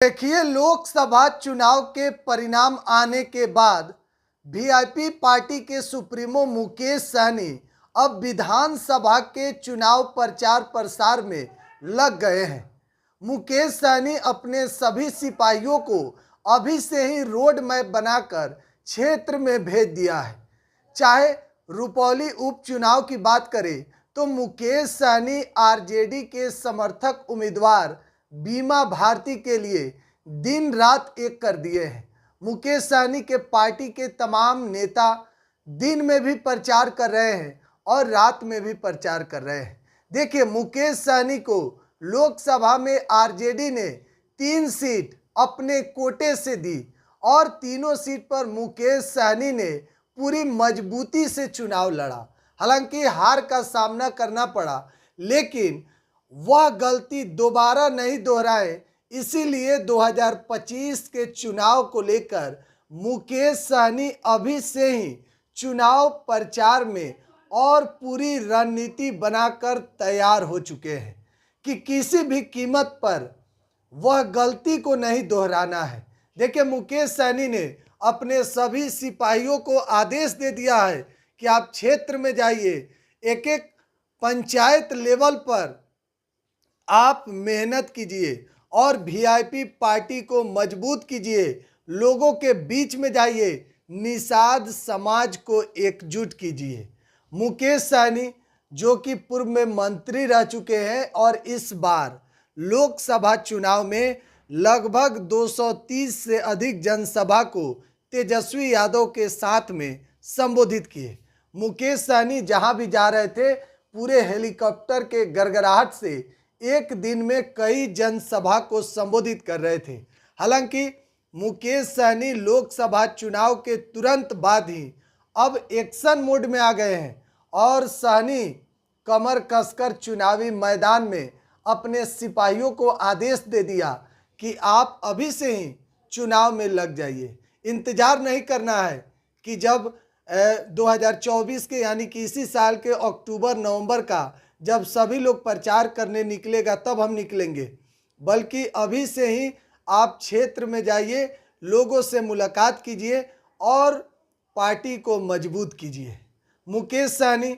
देखिए, लोकसभा चुनाव के परिणाम आने के बाद वीआईपी पार्टी के सुप्रीमो मुकेश सहनी अब विधानसभा के चुनाव प्रचार प्रसार में लग गए हैं। मुकेश सहनी अपने सभी सिपाहियों को अभी से ही रोड मैप बनाकर क्षेत्र में भेज दिया है। चाहे रुपौली उपचुनाव की बात करें तो मुकेश सहनी आरजेडी के समर्थक उम्मीदवार बीमा भारती के लिए दिन रात एक कर दिए हैं। मुकेश सहनी के पार्टी के तमाम नेता दिन में भी प्रचार कर रहे हैं और रात में भी प्रचार कर रहे हैं। देखिए, मुकेश सहनी को लोकसभा में आरजेडी ने 3 सीट अपने कोटे से दी और तीनों सीट पर मुकेश सहनी ने पूरी मजबूती से चुनाव लड़ा। हालांकि हार का सामना करना पड़ा, लेकिन वह गलती दोबारा नहीं दोहराए, इसीलिए 2025 के चुनाव को लेकर मुकेश सहनी अभी से ही चुनाव प्रचार में और पूरी रणनीति बनाकर तैयार हो चुके हैं कि किसी भी कीमत पर वह गलती को नहीं दोहराना है। देखिए, मुकेश सहनी ने अपने सभी सिपाहियों को आदेश दे दिया है कि आप क्षेत्र में जाइए, एक एक पंचायत लेवल पर आप मेहनत कीजिए और वीआईपी पार्टी को मजबूत कीजिए, लोगों के बीच में जाइए, निषाद समाज को एकजुट कीजिए। मुकेश सहनी जो कि पूर्व में मंत्री रह चुके हैं और इस बार लोकसभा चुनाव में लगभग 230 से अधिक जनसभा को तेजस्वी यादव के साथ में संबोधित किए। मुकेश सहनी जहां भी जा रहे थे, पूरे हेलीकॉप्टर के गड़गड़ाहट से एक दिन में कई जनसभा को संबोधित कर रहे थे। हालांकि मुकेश सहनी लोकसभा चुनाव के तुरंत बाद ही अब एक्शन मोड में आ गए हैं और सहनी कमर कसकर चुनावी मैदान में अपने सिपाहियों को आदेश दे दिया कि आप अभी से ही चुनाव में लग जाइए। इंतजार नहीं करना है कि जब 2024 के यानी कि इसी साल के अक्टूबर नवंबर का जब सभी लोग प्रचार करने निकलेगा तब हम निकलेंगे, बल्कि अभी से ही आप क्षेत्र में जाइए, लोगों से मुलाकात कीजिए और पार्टी को मजबूत कीजिए। मुकेश सहनी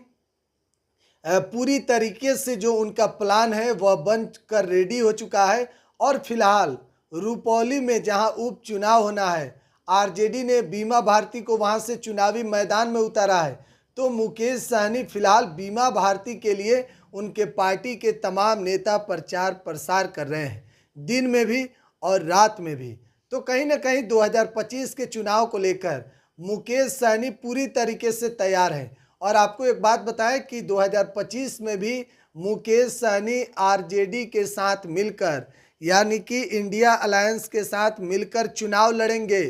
पूरी तरीके से जो उनका प्लान है वह बन कर रेडी हो चुका है और फिलहाल रुपौली में जहां उपचुनाव होना है, आरजेडी ने बीमा भारती को वहां से चुनावी मैदान में उतारा है, तो मुकेश सहनी फिलहाल बीमा भारती के लिए उनके पार्टी के तमाम नेता प्रचार प्रसार कर रहे हैं, दिन में भी और रात में भी। तो कहीं ना कहीं 2025 के चुनाव को लेकर मुकेश सहनी पूरी तरीके से तैयार हैं। और आपको एक बात बताएं कि 2025 में भी मुकेश सहनी आरजेडी के साथ मिलकर यानी कि इंडिया अलायंस के साथ मिलकर चुनाव लड़ेंगे।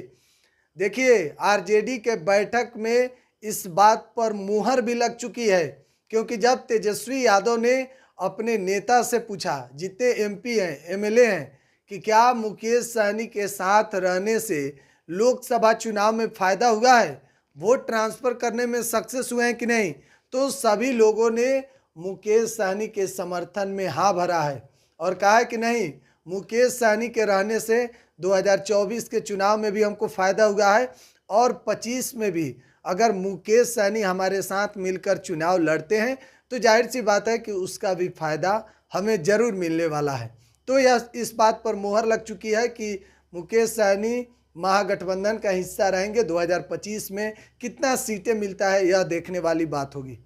देखिए, आरजेडी के बैठक में इस बात पर मुहर भी लग चुकी है, क्योंकि जब तेजस्वी यादव ने अपने नेता से पूछा, जितने एमपी हैं, एमएलए हैं, कि क्या मुकेश सहनी के साथ रहने से लोकसभा चुनाव में फ़ायदा हुआ है, वोट ट्रांसफ़र करने में सक्सेस हुए हैं कि नहीं, तो सभी लोगों ने मुकेश सहनी के समर्थन में हाँ भरा है और कहा है कि नहीं, मुकेश सहनी के रहने से 2024 के चुनाव में भी हमको फ़ायदा हुआ है और 25 में भी अगर मुकेश सहनी हमारे साथ मिलकर चुनाव लड़ते हैं तो जाहिर सी बात है कि उसका भी फ़ायदा हमें ज़रूर मिलने वाला है। तो यह इस बात पर मुहर लग चुकी है कि मुकेश सहनी महागठबंधन का हिस्सा रहेंगे। 2025 में कितना सीटें मिलता है यह देखने वाली बात होगी।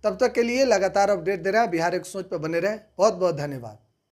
तब तक के लिए लगातार अपडेट दे रहे हैं बिहार एक सोच पर बने रहें। बहुत बहुत धन्यवाद।